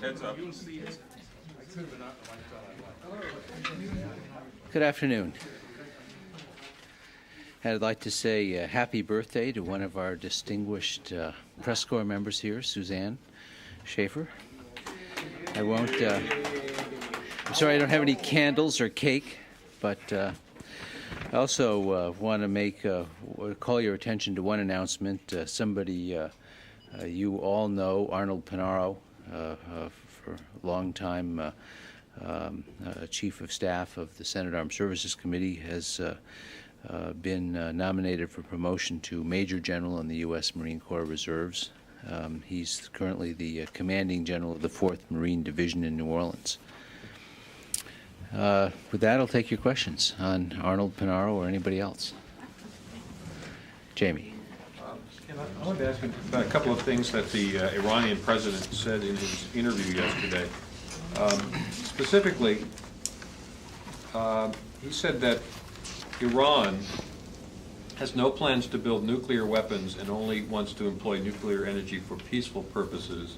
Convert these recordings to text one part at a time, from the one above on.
Heads up. Good afternoon. I'd like to say happy birthday to one of our distinguished press corps members here, Suzanne Schaefer. I won't, I'm sorry I don't have any candles or cake, but I also want to call your attention to one announcement. Somebody you all know, Arnold Punaro, for a long time Chief of Staff of the Senate Armed Services Committee, has been nominated for promotion to Major General in the U.S. Marine Corps Reserves. He's currently the Commanding General of the 4th Marine Division in New Orleans. With that, I'll take your questions on Arnold Punaro or anybody else. Jamie. I wanted to ask you about a couple of things that the Iranian president said in his interview yesterday. Specifically, he said that Iran has no plans to build nuclear weapons and only wants to employ nuclear energy for peaceful purposes.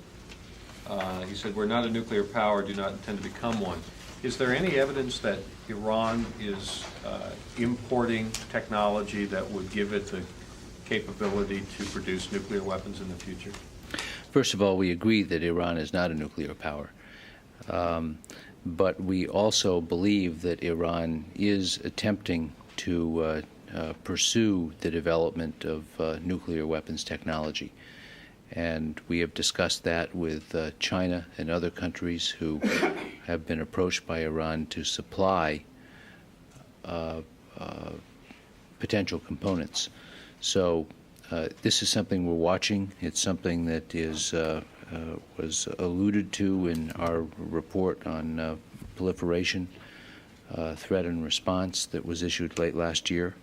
He said, "We're not a nuclear power, do not intend to become one." Is there any evidence that Iran is importing technology that would give it the capability to produce nuclear weapons in the future? First of all, we agree that Iran is not a nuclear power. But we also believe that Iran is attempting to pursue the development of nuclear weapons technology. And we have discussed that with China and other countries who have been approached by Iran to supply potential components. So this is something we're watching. It's something that was alluded to in our report on proliferation, threat and response that was issued late last year.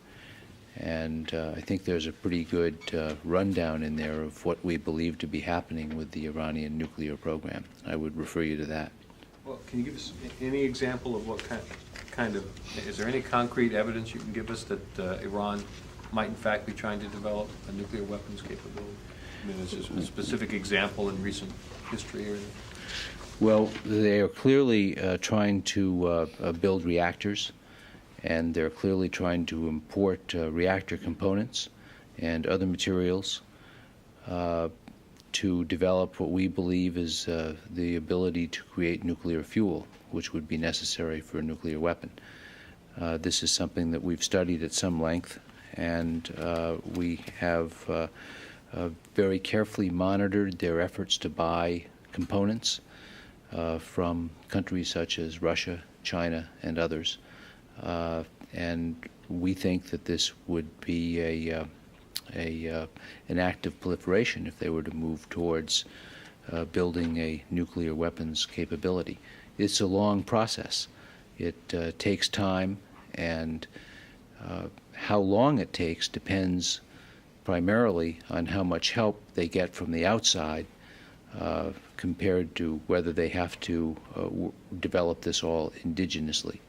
And I think there's a pretty good rundown in there of what we believe to be happening with the Iranian nuclear program. I would refer you to that. Well, can you give us any example of what kind of, is there any concrete evidence you can give us that Iran might in fact be trying to develop a nuclear weapons capability? I mean, is there a specific example in recent history or anything? Well, they are clearly trying to build reactors, and they're clearly trying to import reactor components and other materials to develop what we believe is the ability to create nuclear fuel, which would be necessary for a nuclear weapon. This is something that we've studied at some length, and we have very carefully monitored their efforts to buy components from countries such as Russia, China, and others. And we think that this would be an act of proliferation if they were to move towards building a nuclear weapons capability. It's a long process. It takes time, and how long it takes depends primarily on how much help they get from the outside compared to whether they have to develop this all indigenously.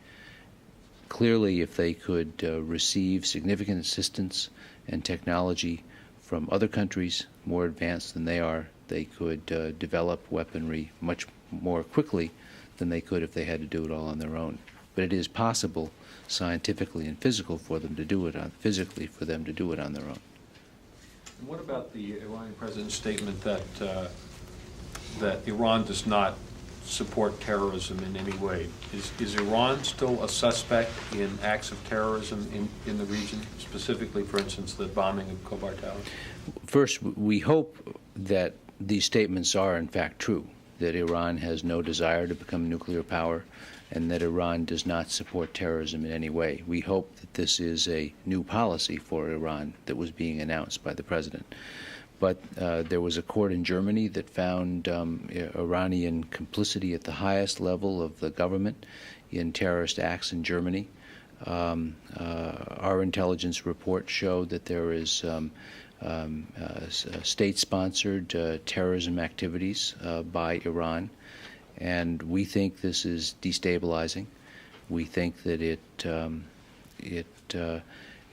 Clearly, if they could receive significant assistance and technology from other countries more advanced than they are, they could develop weaponry much more quickly than they could if they had to do it all on their own. But it is possible, scientifically and physically, for them to do it on their own. And what about the Iranian president's statement that that Iran does not support terrorism in any way? Is Iran still a suspect in acts of terrorism in the region, specifically, for instance, the bombing of Khobar Tower? First, we hope that these statements are in fact true, that Iran has no desire to become a nuclear power, and that Iran does not support terrorism in any way. We hope that this is a new policy for Iran that was being announced by the president. But there was a court in Germany that found Iranian complicity at the highest level of the government in terrorist acts in Germany. Our intelligence report showed that there is state-sponsored terrorism activities by Iran, and we think this is destabilizing. We think that it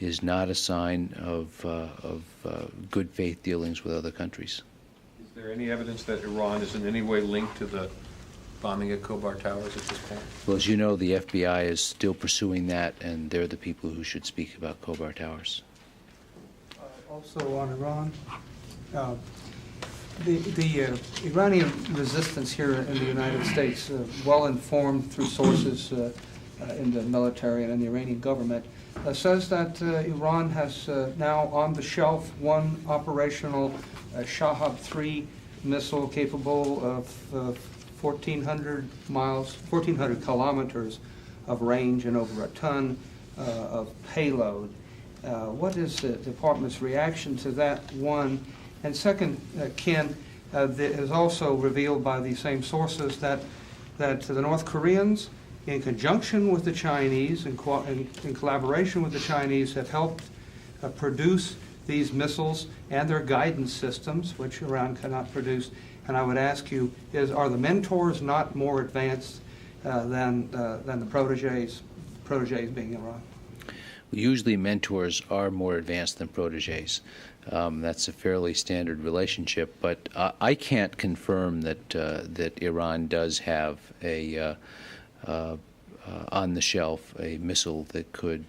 is not a sign of good faith dealings with other countries. Is there any evidence that Iran is in any way linked to the bombing at Khobar Towers at this point? Well, as you know, the FBI is still pursuing that, and they're the people who should speak about Khobar Towers. Also on Iran, the Iranian resistance here in the United States, well informed through sources in the military and in the Iranian government, says that Iran has now on the shelf one operational Shahab-3 missile capable of 1,400 miles, 1,400 kilometers of range and over a ton of payload. What is the Department's reaction to that, one? And second, Ken, it is also revealed by the same sources that the North Koreans, in conjunction with the Chinese, in collaboration with the Chinese, have helped produce these missiles and their guidance systems, which Iran cannot produce. And I would ask you, are the mentors not more advanced than the proteges being Iran? Usually mentors are more advanced than proteges. That's a fairly standard relationship, but I can't confirm that Iran does have a on the shelf a missile that could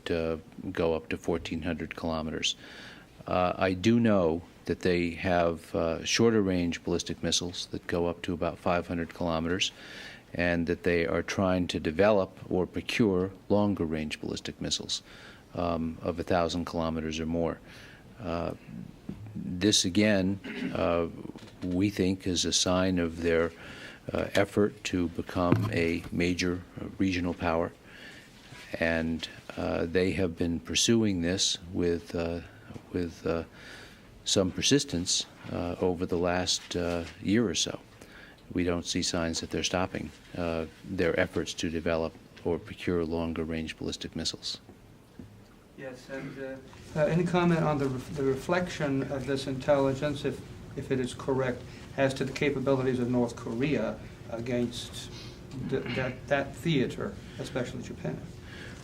go up to 1,400 kilometers. I do know that they have shorter range ballistic missiles that go up to about 500 kilometers, and that they are trying to develop or procure longer range ballistic missiles of 1,000 kilometers or more. This again, we think, is a sign of their effort to become a major regional power, and they have been pursuing this with some persistence over the last year or so. We don't see signs that they're stopping their efforts to develop or procure longer range ballistic missiles. Yes, and any comment on the reflection of this intelligence, if it is correct, as to the capabilities of North Korea against that theater, especially Japan?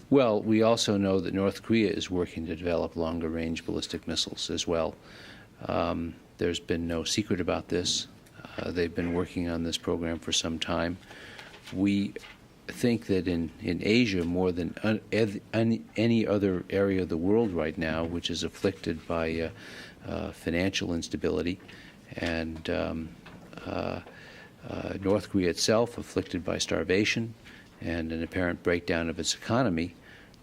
Well, we also know that North Korea is working to develop longer range ballistic missiles as well. There's been no secret about this. They've been working on this program for some time. We think that in Asia, more than any other area of the world right now, which is afflicted by financial instability, and North Korea itself afflicted by starvation and an apparent breakdown of its economy,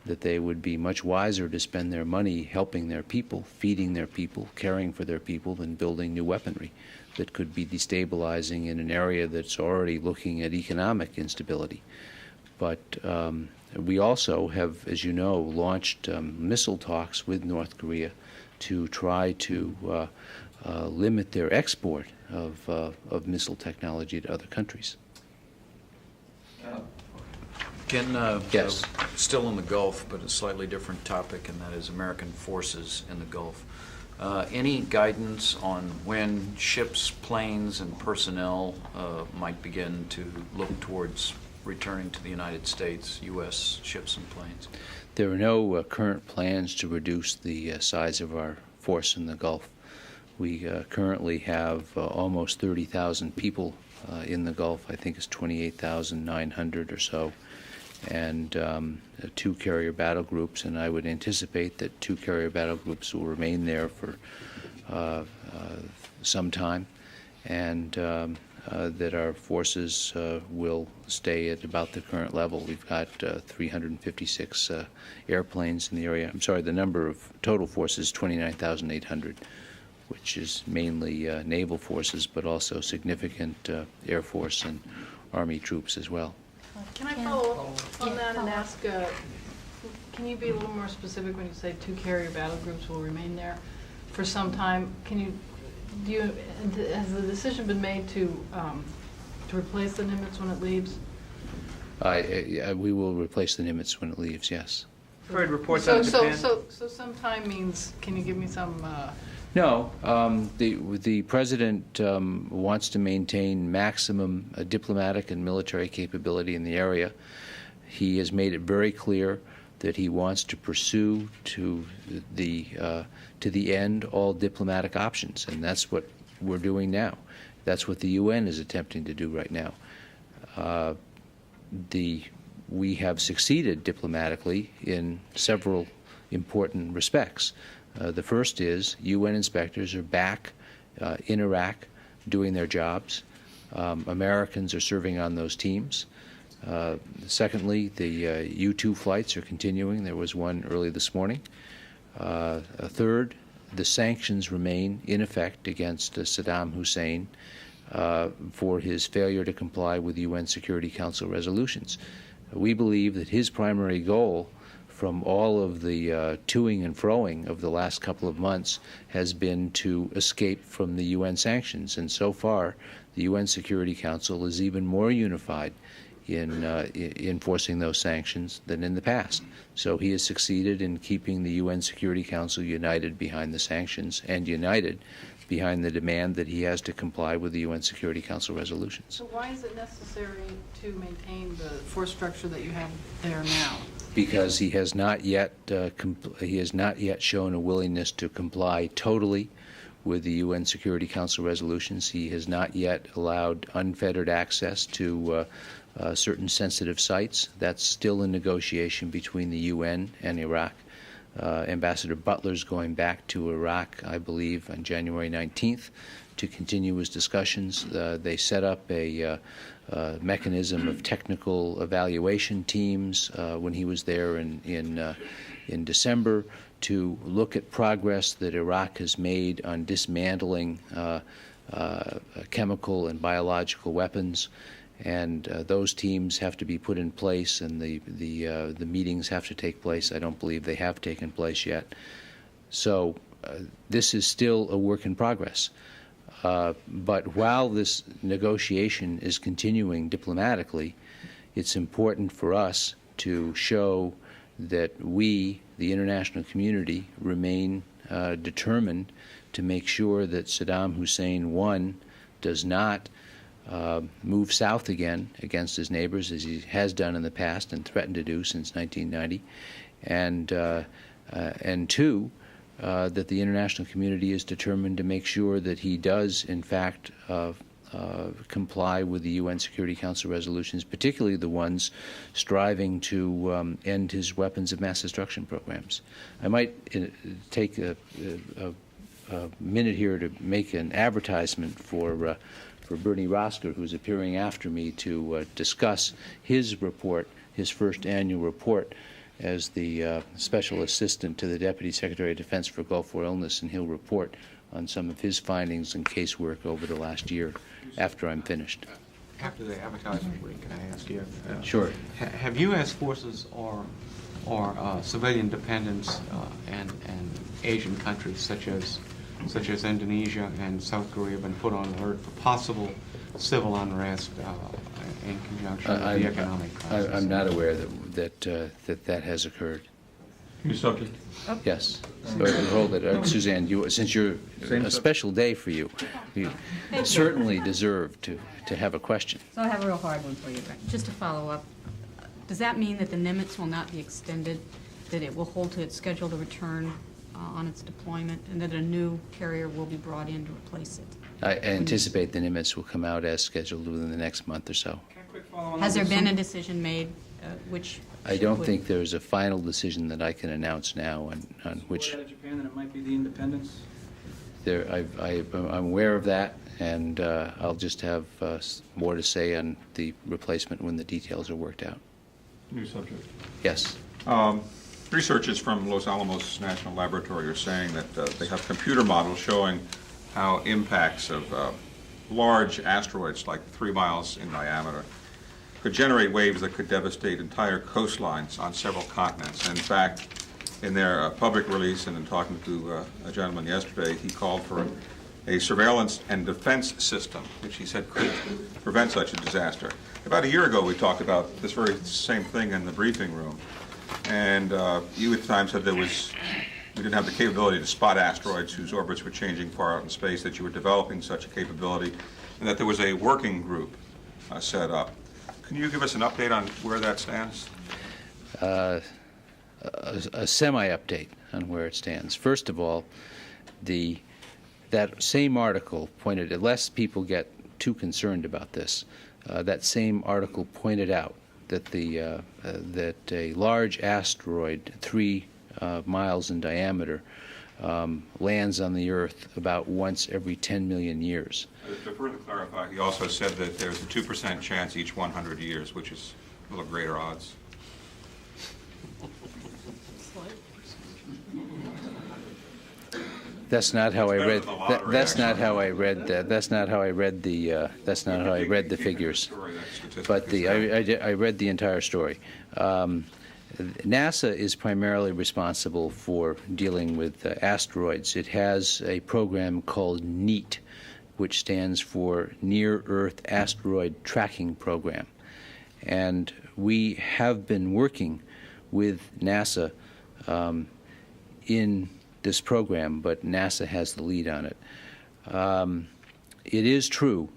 that they would be much wiser to spend their money helping their people, feeding their people, caring for their people, than building new weaponry that could be destabilizing in an area that's already looking at economic instability. But we also have, as you know, launched missile talks with North Korea to try to limit their export of missile technology to other countries. Ken, yes. Still in the Gulf, but a slightly different topic, and that is American forces in the Gulf. Any guidance on when ships, planes, and personnel might begin to look towards returning to the United States, U.S. ships and planes? There are no current plans to reduce the size of our force in the Gulf. We currently have almost 30,000 people in the Gulf. I think it's 28,900 or so, and 2 carrier battle groups, and I would anticipate that 2 carrier battle groups will remain there for some time, and that our forces will stay at about the current level. We've got 356 airplanes in the area. I'm sorry, the number of total forces is 29,800, which is mainly naval forces, but also significant Air Force and Army troops as well. Can I follow up on that and ask, can you be a little more specific when you say 2 carrier battle groups will remain there for some time? Has the decision been made to replace the Nimitz when it leaves? We will replace the Nimitz when it leaves, yes. I've heard reports out of Japan. So some time means, can you give me some... No. The President wants to maintain maximum diplomatic and military capability in the area. He has made it very clear that he wants to pursue to the end all diplomatic options, and that's what we're doing now. That's what the UN is attempting to do right now. We have succeeded diplomatically in several important respects. The first is UN inspectors are back in Iraq doing their jobs. Americans are serving on those teams. Secondly, the U-2 flights are continuing. There was one early this morning. Third, the sanctions remain in effect against Saddam Hussein for his failure to comply with UN Security Council resolutions. We believe that his primary goal from all of the toing and froing of the last couple of months has been to escape from the UN sanctions. And so far, the UN Security Council is even more unified in enforcing those sanctions than in the past. So he has succeeded in keeping the UN Security Council united behind the sanctions and united behind the demand that he has to comply with the UN Security Council resolutions. So why is it necessary to maintain the force structure that you have there now? Because he has not yet shown a willingness to comply totally with the UN Security Council resolutions. He has not yet allowed unfettered access to certain sensitive sites. That's still in negotiation between the UN and Iraq. Ambassador Butler's going back to Iraq, I believe, on January 19th to continue his discussions. They set up a mechanism of technical evaluation teams when he was there in December to look at progress that Iraq has made on dismantling chemical and biological weapons. And those teams have to be put in place, and the meetings have to take place. I don't believe they have taken place yet. So this is still a work in progress. But while this negotiation is continuing diplomatically, it's important for us to show that we, the international community, remain determined to make sure that Saddam Hussein, one, does not move south again against his neighbors, as he has done in the past and threatened to do since 1990, and two, that the international community is determined to make sure that he does, in fact, comply with the UN Security Council resolutions, particularly the ones striving to end his weapons of mass destruction programs. I might take a minute here to make an advertisement for Bernie Rostker, who's appearing after me to discuss his report, his first annual report as the Special Assistant to the Deputy Secretary of Defense for Gulf War Illness, and he'll report on some of his findings and casework over the last year after I'm finished. After the advertisement break, can I ask you? Sure. Have U.S. forces or civilian dependents and Asian countries such as Indonesia and South Korea been put on alert for possible civil unrest in conjunction with the economic crisis? I'm not aware that has occurred. New subject. Yes. Hold it. Suzanne, since you're a special day for you, you certainly deserve to have a question. So I have a real hard one for you. Just to follow up, does that mean that the Nimitz will not be extended, that it will hold to its schedule to return on its deployment, and that a new carrier will be brought in to replace it? I anticipate the Nimitz will come out as scheduled within the next month or so. Has there been a decision made which I don't think there's a final decision that I can announce now on which. Out of Japan, and it might be the Independence. I'm aware of that, and I'll just have more to say on the replacement when the details are worked out. New subject. Yes. Researchers from Los Alamos National Laboratory are saying that they have computer models showing how impacts of large asteroids, like 3 miles in diameter, could generate waves that could devastate entire coastlines on several continents. And in fact, in their public release, and in talking to a gentleman yesterday, he called for a surveillance and defense system, which he said could prevent such a disaster. About a year ago, we talked about this very same thing in the briefing room. And you at the time said we didn't have the capability to spot asteroids whose orbits were changing far out in space, that you were developing such a capability, and that there was a working group set up. Can you give us an update on where that stands? A semi-update on where it stands. First of all, the that same article pointed, lest people get too concerned about this, that same article pointed out that that a large asteroid, 3 miles in diameter, lands on the Earth about once every 10 million years. To further clarify, he also said that there's a 2% chance each 100 years, which is a little greater odds. That's not how I read. That's not how I read. That's not how I read the. That's not how I read the figures. But I read the entire story. NASA is primarily responsible for dealing with asteroids. It has a program called NEAT, which stands for Near Earth Asteroid Tracking Program, and we have been working with NASA in this program, but NASA has the lead on it. It is true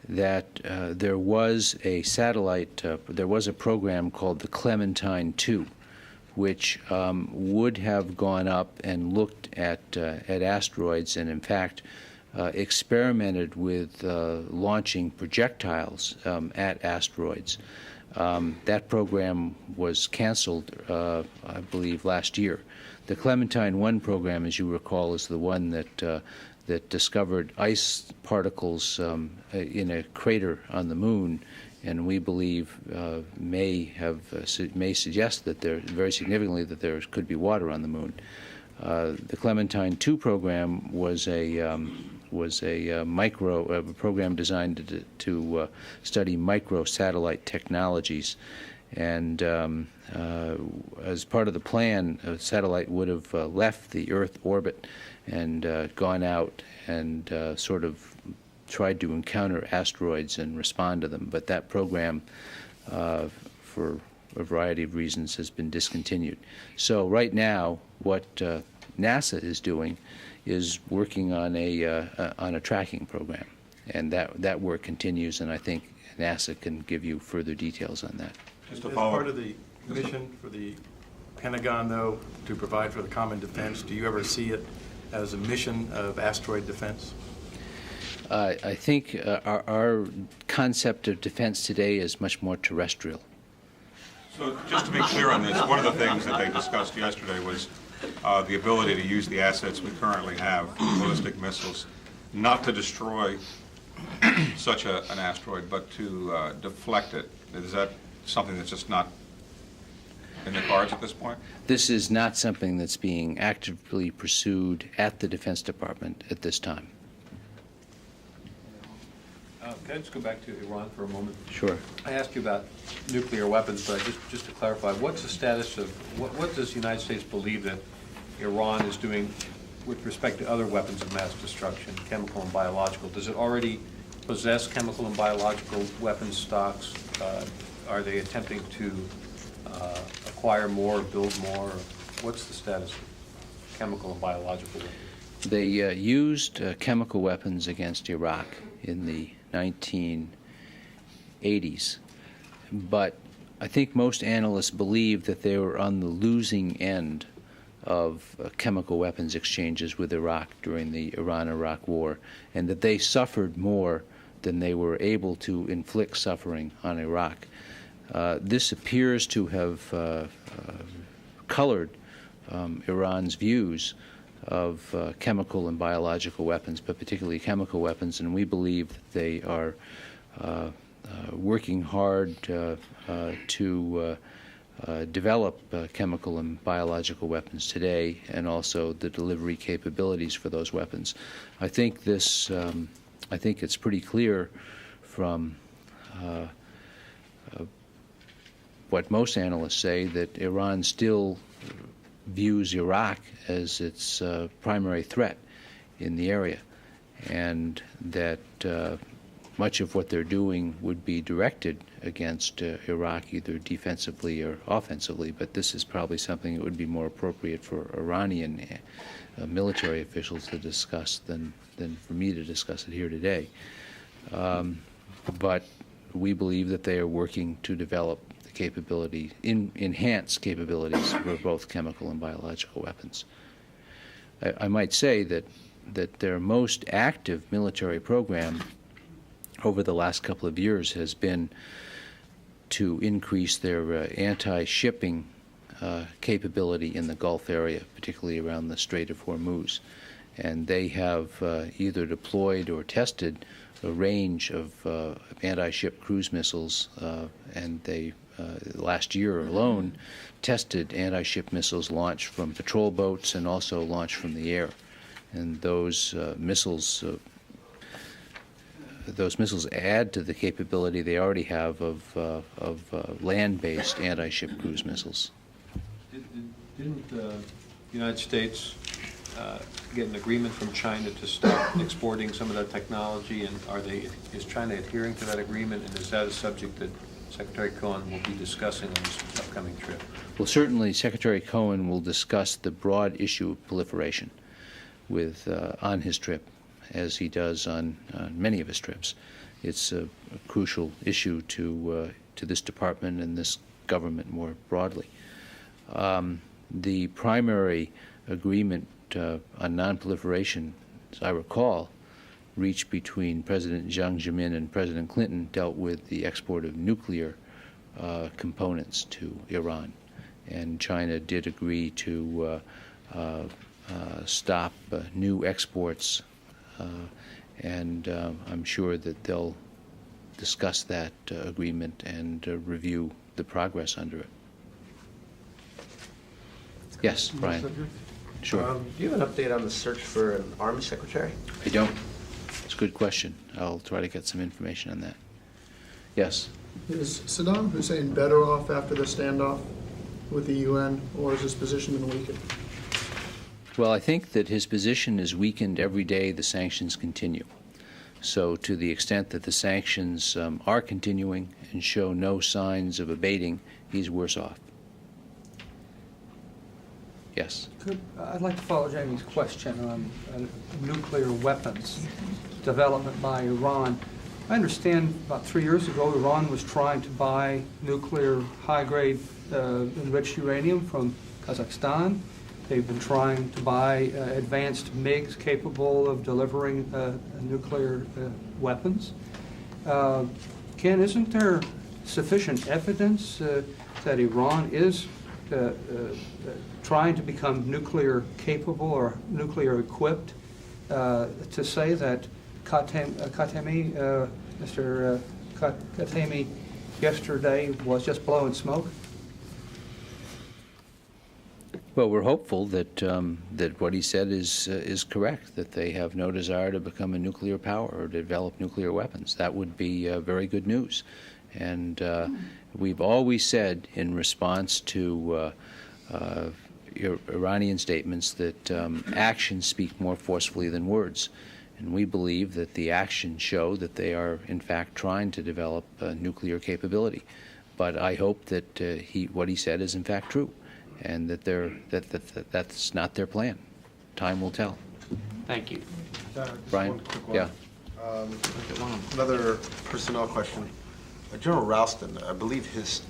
that there was a satellite, there was a program called the Clementine II, which would have gone up and looked at asteroids, and in fact experimented with launching projectiles at asteroids. That program was canceled, I believe, last year. The Clementine I program, as you recall, is the one that discovered ice particles in a crater on the moon, and we believe may suggest that there, very significantly, that there could be water on the moon. The Clementine II program was a program designed to study microsatellite technologies. And as part of the plan, a satellite would have left the Earth orbit and gone out and sort of tried to encounter asteroids and respond to them. But that program, for a variety of reasons, has been discontinued. So right now, what NASA is doing is working on a tracking program, and that work continues. And I think NASA can give you further details on that. As part of the mission for the Pentagon, though, to provide for the common defense, do you ever see it as a mission of asteroid defense? I think our concept of defense today is much more terrestrial. So just to be clear on this, one of the things that they discussed yesterday was the ability to use the assets we currently have, ballistic missiles, not to destroy such an asteroid, but to deflect it. Is that something that's just not in the cards at this point? This is not something that's being actively pursued at the Defense Department at this time. Can I just go back to Iran for a moment? Sure. I asked you about nuclear weapons, but just to clarify, what's the status of, what does the United States believe that Iran is doing with respect to other weapons of mass destruction, chemical and biological? Does it already possess chemical and biological weapons stocks? Are they attempting to acquire more, build more? What's the status of chemical and biological weapons? They used chemical weapons against Iraq in the 1980s, but I think most analysts believe that they were on the losing end of chemical weapons exchanges with Iraq during the Iran-Iraq War, and that they suffered more than they were able to inflict suffering on Iraq. This appears to have colored Iran's views of chemical and biological weapons, but particularly chemical weapons, and we believe that they are working hard to develop chemical and biological weapons today, and also the delivery capabilities for those weapons. I think this. I think it's pretty clear from what most analysts say that Iran still views Iraq as its primary threat in the area, and that much of what they're doing would be directed against Iraq, either defensively or offensively, but this is probably something that would be more appropriate for Iranian military officials to discuss than for me to discuss it here today. But we believe that they are working to develop the capability, enhance capabilities for both chemical and biological weapons. I might say that that their most active military program over the last couple of years has been to increase their anti-shipping capability in the Gulf area, particularly around the Strait of Hormuz. And they have either deployed or tested a range of anti-ship cruise missiles, and they, last year alone, tested anti-ship missiles launched from patrol boats and also launched from the air. And those missiles add to the capability they already have of land-based anti-ship cruise missiles. Didn't the United States get an agreement from China to stop exporting some of that technology, and is China adhering to that agreement, and is that a subject that Secretary Cohen will be discussing on this upcoming trip? Well, certainly Secretary Cohen will discuss the broad issue of proliferation on his trip, as he does on many of his trips. It's a crucial issue to this department and this government more broadly. The primary agreement on non-proliferation, as I recall, reached between President Jiang Zemin and President Clinton dealt with the export of nuclear components to Iran. And China did agree to stop new exports, and I'm sure that they'll discuss that agreement and review the progress under it. Yes, Brian. Sure. Do you have an update on the search for an Army Secretary? I don't. It's a good question. I'll try to get some information on that. Yes. Is Saddam Hussein better off after the standoff with the UN, or is his position been weakened? Well, I think that his position is weakened every day the sanctions continue. So to the extent that the sanctions are continuing and show no signs of abating, he's worse off. Yes. I'd like to follow Jamie's question on nuclear weapons development by Iran. I understand about 3 years ago Iran was trying to buy nuclear high-grade enriched uranium from Kazakhstan. They've been trying to buy advanced MiGs capable of delivering nuclear weapons. Ken, isn't there sufficient evidence that Iran is trying to become nuclear capable or nuclear equipped to say that Mr. Khatami yesterday was just blowing smoke? Well, we're hopeful that that what he said is correct, that they have no desire to become a nuclear power or develop nuclear weapons. That would be very good news. And we've always said in response to Iranian statements that actions speak more forcefully than words. And we believe that the actions show that they are, in fact, trying to develop nuclear capability. But I hope that what he said is, in fact, true, and that that's not their plan. Time will tell. Thank you. Brian? One quick one. Yeah. Another personnel question. General Ralston, I believe his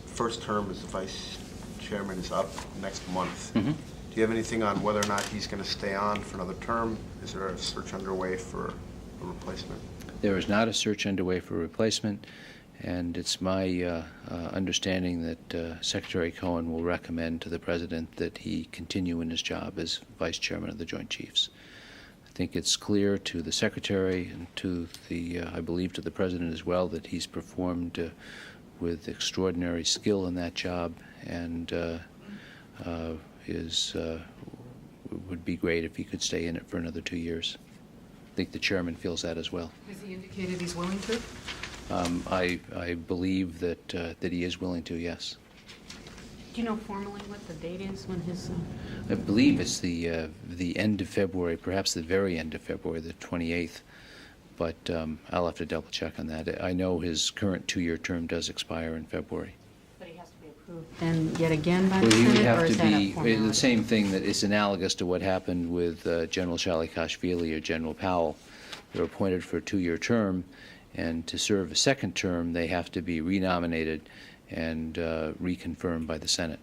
first term as the vice chairman is up next month. Mm-hmm. Do you have anything on whether or not he's going to stay on for another term? Is there a search underway for a replacement? There is not a search underway for a replacement, and it's my understanding that Secretary Cohen will recommend to the President that he continue in his job as Vice Chairman of the Joint Chiefs. I think it's clear to the Secretary and to I believe to the President as well, that he's performed with extraordinary skill in that job, and would be great if he could stay in it for another 2 years. I think the Chairman feels that as well. Has he indicated he's willing to? I believe that he is willing to, yes. Do you know formally what the date is when his... I believe it's the end of February, perhaps the very end of February, the 28th. But I'll have to double check on that. I know his current 2-year term does expire in February. But he has to be approved then yet again by the Well, he would Senate, have or to is that a be formality? the same thing that is analogous to what happened with General Shalikashvili or General Powell. They're appointed for a 2-year term, and to serve a second term, they have to be renominated and reconfirmed by the Senate.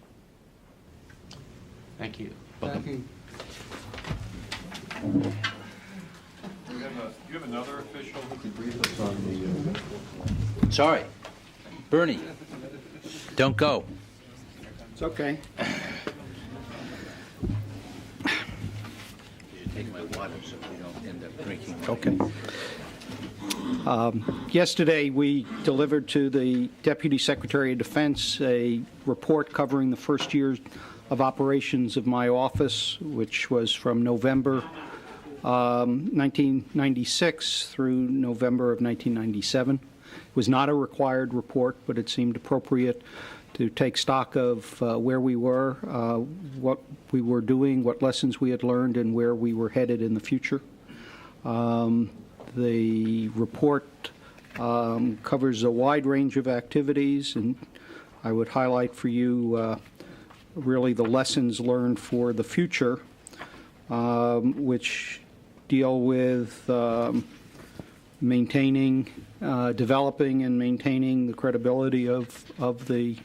Thank you. Welcome. Thank you. you have another official who can brief us on the... Sorry. Bernie, don't go. It's okay. Take my water so we don't end up drinking. Okay. Yesterday, we delivered to the Deputy Secretary of Defense a report covering the first year of operations of my office, which was from November 1996 through November of 1997. It was not a required report, but it seemed appropriate to take stock of where we were, what we were doing, what lessons we had learned, and where we were headed in the future. The report covers a wide range of activities, and I would highlight for you really the lessons learned for the future, which deal with maintaining, developing and maintaining the credibility of the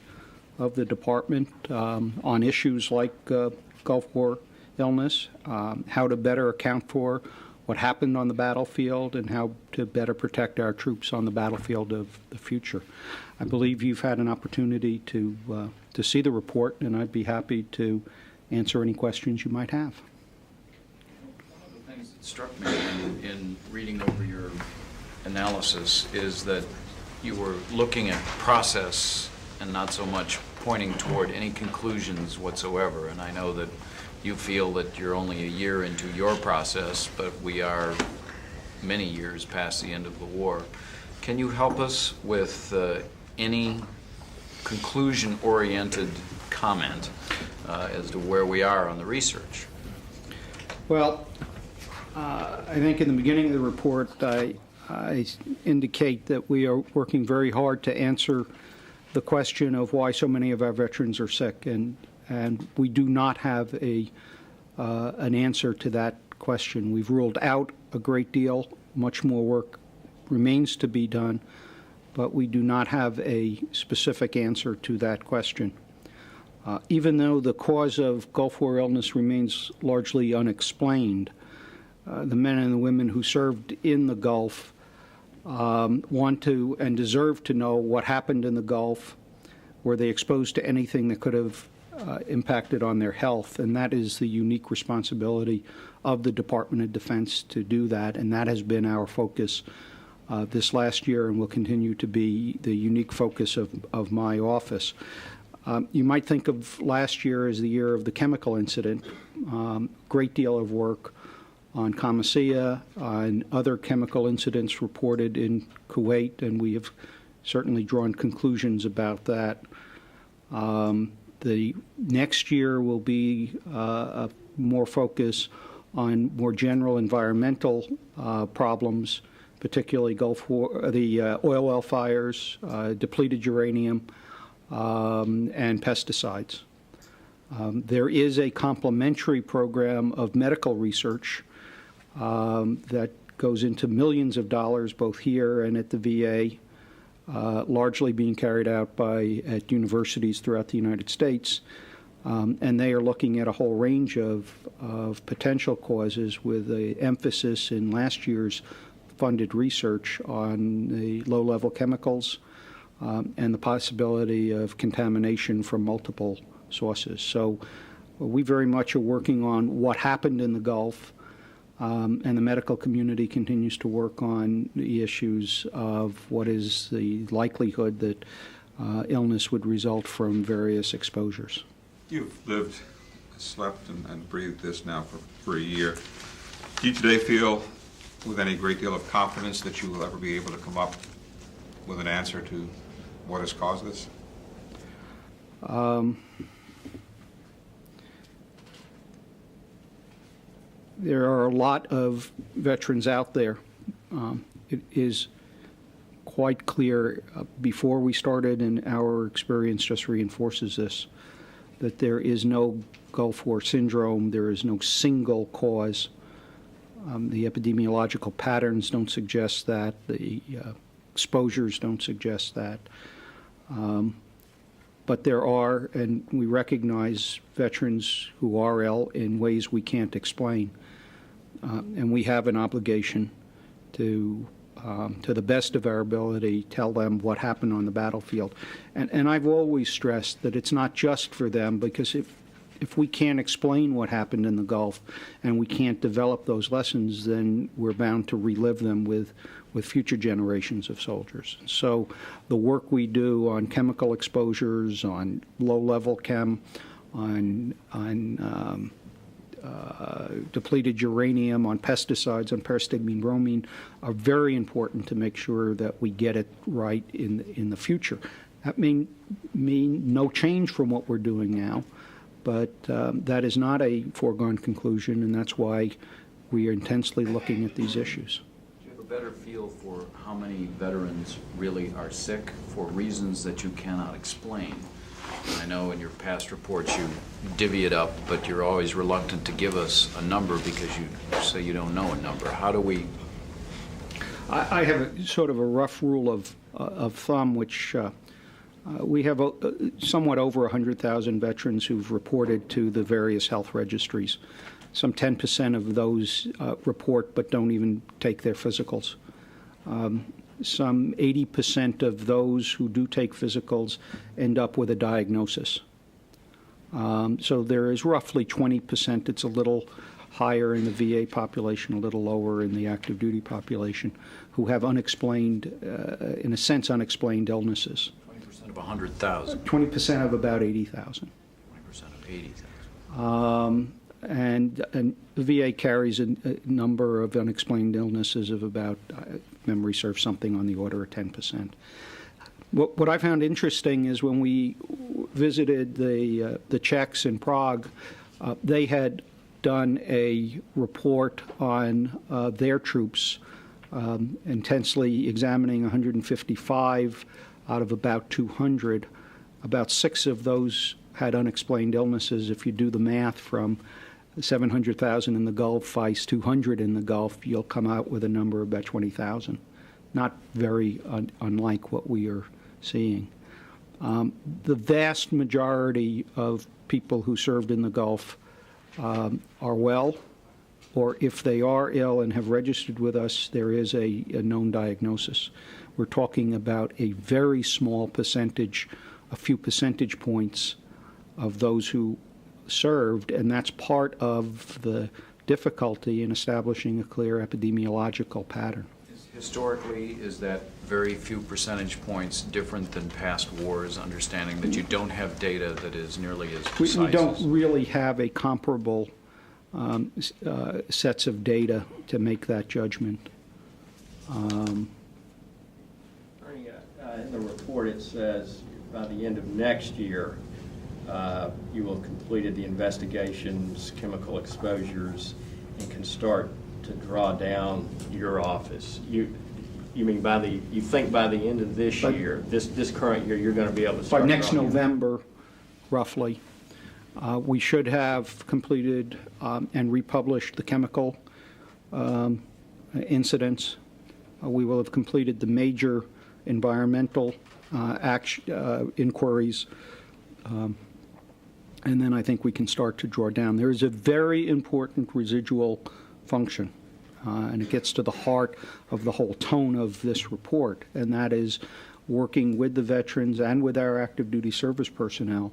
department on issues like Gulf War illness, how to better account for what happened on the battlefield, and how to better protect our troops on the battlefield of the future. I believe you've had an opportunity to see the report, and I'd be happy to answer any questions you might have. One of the things that struck me in reading over your analysis is that you were looking at process and not so much pointing toward any conclusions whatsoever. And I know that you feel that you're only a year into your process, but we are many years past the end of the war. Can you help us with any conclusion-oriented comment as to where we are on the research? Well, I think in the beginning of the report, I indicate that we are working very hard to answer the question of why so many of our veterans are sick, and we do not have an answer to that question. We've ruled out a great deal. Much more work remains to be done, but we do not have a specific answer to that question. Even though the cause of Gulf War illness remains largely unexplained, the men and the women who served in the Gulf want to and deserve to know what happened in the Gulf. Were they exposed to anything that could have impacted on their health? And that is the unique responsibility of the Department of Defense to do that, and that has been our focus this last year and will continue to be the unique focus of my office. You might think of last year as the year of the chemical incident. Great deal of work on Qamishiyah, and other chemical incidents reported in Kuwait, and we have certainly drawn conclusions about that. The next year will be more focus on more general environmental problems, particularly Gulf War, the oil well fires, depleted uranium, and pesticides. There is a complementary program of medical research that goes into millions of dollars both here and at the VA, largely being carried out at universities throughout the United States. And they are looking at a whole range of potential causes, with an emphasis in last year's funded research on the low-level chemicals and the possibility of contamination from multiple sources. So we very much are working on what happened in the Gulf, and the medical community continues to work on the issues of what is the likelihood that illness would result from various exposures. You've lived, slept, and breathed this now for a year. Do you today feel with any great deal of confidence that you will ever be able to come up with an answer to what has caused this? There are a lot of veterans out there. It is quite clear before we started, and our experience just reinforces this, that there is no Gulf War syndrome. There is no single cause. The epidemiological patterns don't suggest that. The exposures don't suggest that. But there are, and we recognize veterans who are ill in ways we can't explain. And we have an obligation to the best of our ability, tell them what happened on the battlefield. And I've always stressed that it's not just for them, because if we can't explain what happened in the Gulf and we can't develop those lessons, then we're bound to relive them with future generations of soldiers. So the work we do on chemical exposures, on low-level chem, on depleted uranium, on pesticides, on parastigmine bromine, are very important to make sure that we get it right in the future. That mean no change from what we're doing now, but that is not a foregone conclusion, and that's why we are intensely looking at these issues. Do you have a better feel for how many veterans really are sick for reasons that you cannot explain? I know in your past reports you divvy it up, but you're always reluctant to give us a number because you say you don't know a number. How do we? I have a sort of a rough rule of thumb, which we have somewhat over 100,000 veterans who've reported to the various health registries. Some 10% of those report but don't even take their physicals. Some 80% of those who do take physicals end up with a diagnosis. So there is roughly 20%. It's a little higher in the VA population, a little lower in the active duty population, who have unexplained, in a sense, unexplained illnesses. 20% of 100,000. 20% of about 80,000. 20% of 80,000. And the VA carries a number of unexplained illnesses of about, memory serves, something on the order of 10%. What I found interesting is when we visited the Czechs in Prague, they had done a report on their troops, intensely examining 155 out of about 200. About 6 of those had unexplained illnesses. If you do the math from 700,000 in the Gulf, FICE 200 in the Gulf, you'll come out with a number of about 20,000. Not very unlike what we are seeing. The vast majority of people who served in the Gulf are well, or if they are ill and have registered with us, there is a known diagnosis. We're talking about a very small percentage, a few percentage points of those who served, and that's part of the difficulty in establishing a clear epidemiological pattern. Historically, is that very few percentage points different than past wars, understanding that you don't have data that is nearly as precise? We don't really have a comparable sets of data to make that judgment. In the report it says by the end of next year you will have completed the investigations, chemical exposures, and can start to draw down your office. You mean you think by the end of this year, this current year, you're going to be able to start? By next November, roughly, we should have completed and republished the chemical incidents. We will have completed the major environmental inquiries, and then I think we can start to draw down. There is a very important residual function, and it gets to the heart of the whole tone of this report, and that is working with the veterans and with our active duty service personnel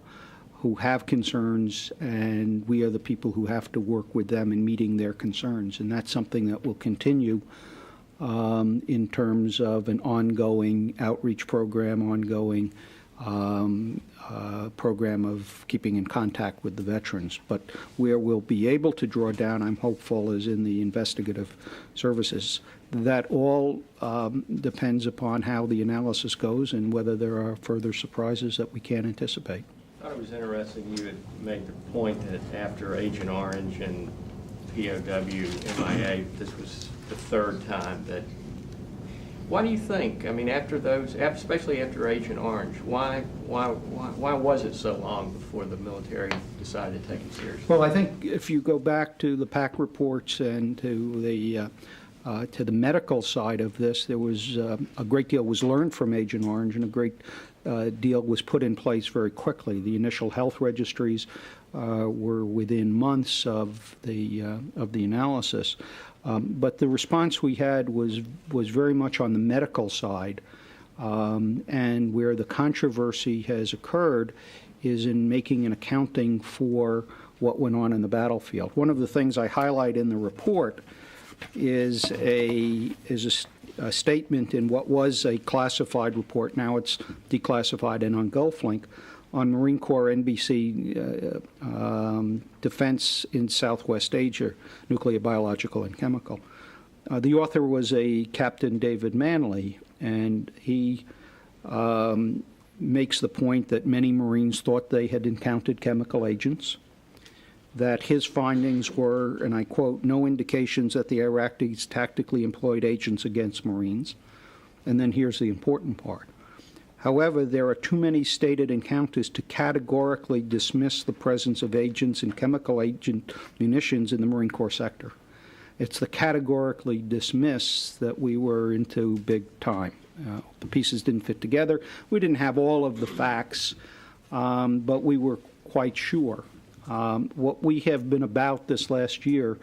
who have concerns, and we are the people who have to work with them in meeting their concerns, and that's something that will continue in terms of an ongoing outreach program, ongoing program of keeping in contact with the veterans. But where we'll be able to draw down, I'm hopeful, is in the investigative services. That all depends upon how the analysis goes and whether there are further surprises that we can't anticipate. I thought it was interesting you had made the point that after Agent Orange and POW, MIA, this was the third time that. Why do you think? I mean, after those, especially after Agent Orange, why was it so long before the military decided to take it seriously? Well, I think if you go back to the PAC reports and to the medical side of this, there was a great deal was learned from Agent Orange, and a great deal was put in place very quickly. The initial health registries were within months of the analysis. But the response we had was very much on the medical side, and where the controversy has occurred is in making an accounting for what went on in the battlefield. One of the things I highlight in the report is a statement in what was a classified report. Now it's declassified and on GulfLink on Marine Corps NBC defense in Southwest Asia, nuclear, biological, and chemical. The author was a Captain David Manley, and he makes the point that many Marines thought they had encountered chemical agents, that his findings were, and I quote, no indications that the Iraqis tactically employed agents against Marines. And then here's the important part. However, there are too many stated encounters to categorically dismiss the presence of agents and chemical agent munitions in the Marine Corps sector. It's the categorically dismiss that we were into big time. The pieces didn't fit together. We didn't have all of the facts, but we were quite sure. What we have been about this last year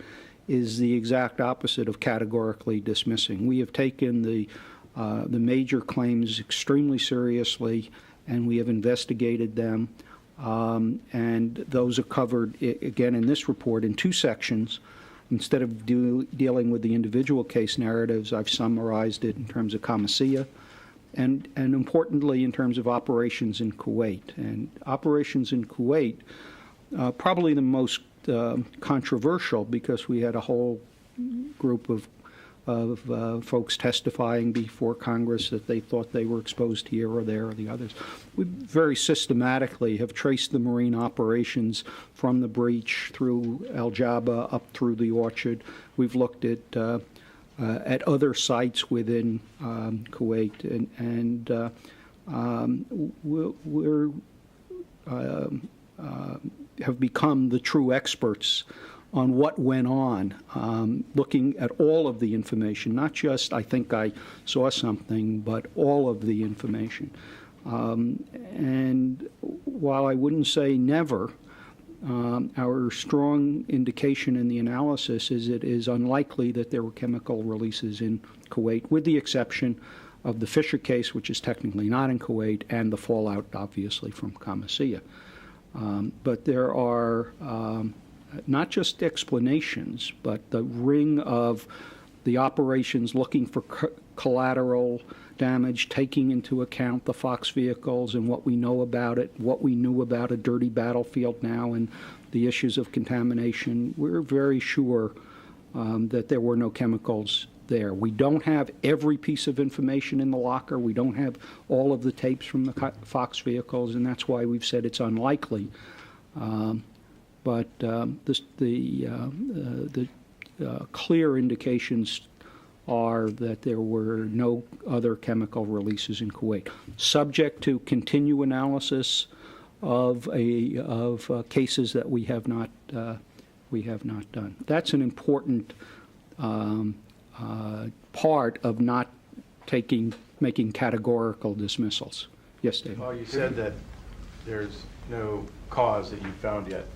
is the exact opposite of categorically dismissing. We have taken the major claims extremely seriously, and we have investigated them, and those are covered, again, in this report in two sections. Instead of dealing with the individual case narratives, I've summarized it in terms of Qamishiyya, and importantly in terms of operations in Kuwait. And operations in Kuwait, probably the most controversial, because we had a whole group of folks testifying before Congress that they thought they were exposed here or there or the others. We very systematically have traced the Marine operations from the breach through Al Jaba up through the Orchard. We've looked at other sites within Kuwait, and we're have become the true experts on what went on, looking at all of the information, not just I think I saw something, but all of the information. And while I wouldn't say never, our strong indication in the analysis is it is unlikely that there were chemical releases in Kuwait, with the exception of the Fisher case, which is technically not in Kuwait, and the fallout, obviously, from Qamishiyya. But there are not just explanations, but the ring of the operations looking for collateral damage, taking into account the Fox vehicles and what we know about it, what we knew about a dirty battlefield now and the issues of contamination. We're very sure that there were no chemicals there. We don't have every piece of information in the locker. We don't have all of the tapes from the Fox vehicles, and that's why we've said it's unlikely. But the clear indications are that there were no other chemical releases in Kuwait, subject to continued analysis of cases that we have not done. That's an important part of not making categorical dismissals. Yes, David. Well, you said that there's no cause that you found yet.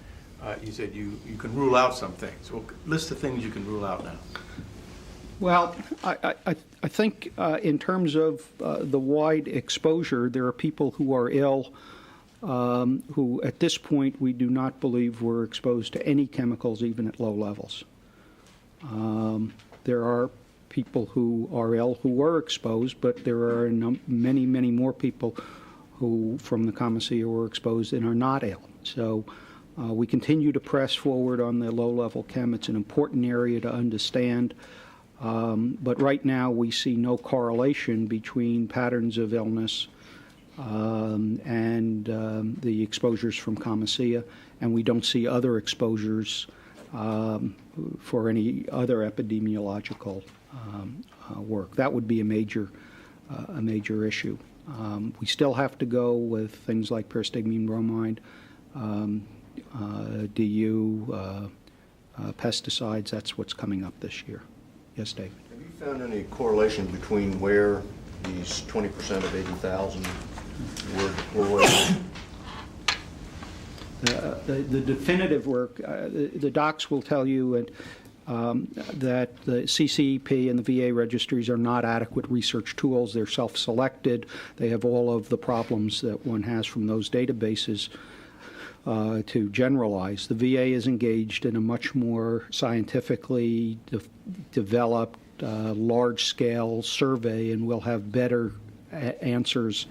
You said you can rule out some things. Well, list the things you can rule out now. Well, I think in terms of the wide exposure, there are people who are ill who, at this point, we do not believe were exposed to any chemicals, even at low levels. There are people who are ill who were exposed, but there are many, many more people who, from the Qamishiyya, were exposed and are not ill. So we continue to press forward on the low-level chem. It's an important area to understand. But right now we see no correlation between patterns of illness and the exposures from Qamishiyya, and we don't see other exposures for any other epidemiological work. That would be a major issue. We still have to go with things like pyristigmine bromide, DU, pesticides. That's what's coming up this year. Yes, David. Have you found any correlation between where these 20% of 80,000 were deployed? The definitive work, the docs will tell you, and that the CCEP and the VA registries are not adequate research tools. They're self-selected. They have all of the problems that one has from those databases. To generalize, the VA is engaged in a much more scientifically developed, large-scale survey, and will have better answers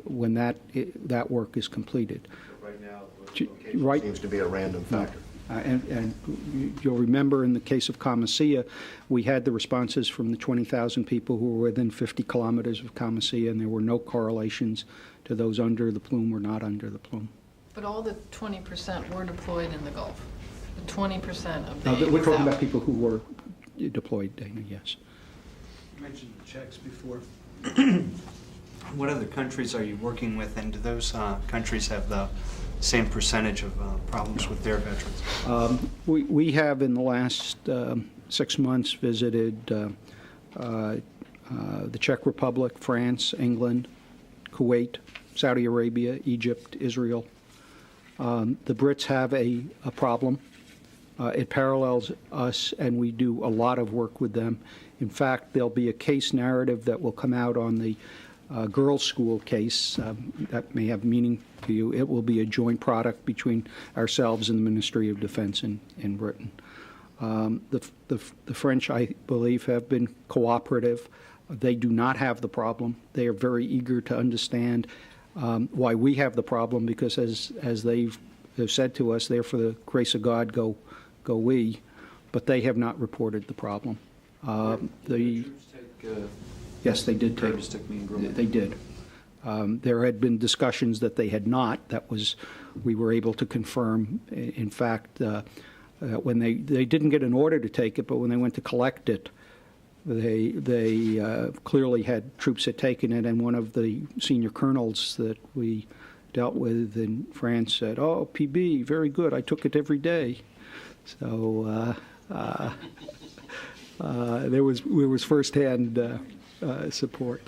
when that work is completed. Right now, Right. seems to be a random factor. And you'll remember in the case of Camisea, we had the responses from the 20,000 people who were within 50 kilometers of Camisea, and there were no correlations to those under the plume or not under the plume. But all the 20% were deployed in the Gulf. The 20% of the We're talking 80,000. about people who were deployed, Dana, yes. You mentioned the checks before. What other countries are you working with, and do those countries have the same percentage of problems with their veterans? We have in the last 6 months visited the Czech Republic, France, England, Kuwait, Saudi Arabia, Egypt, Israel. The Brits have a problem. It parallels us, and we do a lot of work with them. In fact, there'll be a case narrative that will come out on the girls' school case. That may have meaning to you. It will be a joint product between ourselves and the Ministry of Defense in Britain. The French, I believe, have been cooperative. They do not have the problem. They are very eager to understand why we have the problem, because as they've said to us, there for the grace of God go we, but they have not reported the problem. Yes, they did take. They did. There had been discussions that they had not. We were able to confirm. In fact, when they didn't get an order to take it, but when they went to collect it, they clearly had troops had taken it, and one of the senior colonels that we dealt with in France said, "Oh, PB, very good. I took it every day." So there was firsthand support.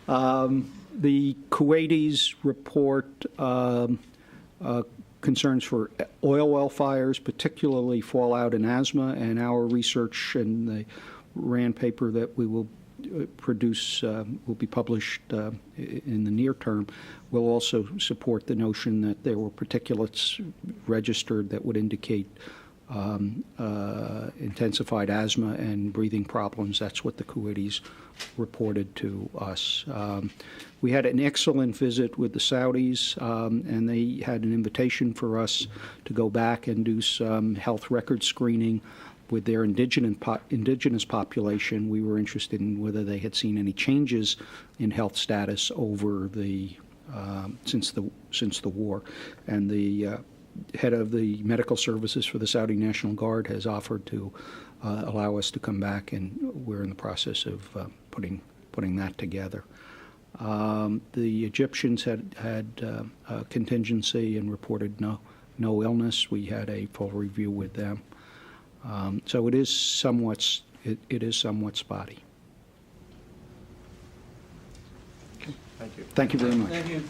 The Kuwaitis report concerns for oil well fires, particularly fallout and asthma, and our research and the RAND paper that we will produce will be published in the near term will also support the notion that there were particulates registered that would indicate intensified asthma and breathing problems. That's what the Kuwaitis reported to us. We had an excellent visit with the Saudis, and they had an invitation for us to go back and do some health record screening with their indigenous population. We were interested in whether they had seen any changes in health status over since the war, and the head of the medical services for the Saudi National Guard has offered to allow us to come back, and we're in the process of putting that together. The Egyptians had a contingency and reported no illness. We had a full review with them. So it is somewhat spotty. Thank you. Thank you very much. Thank you.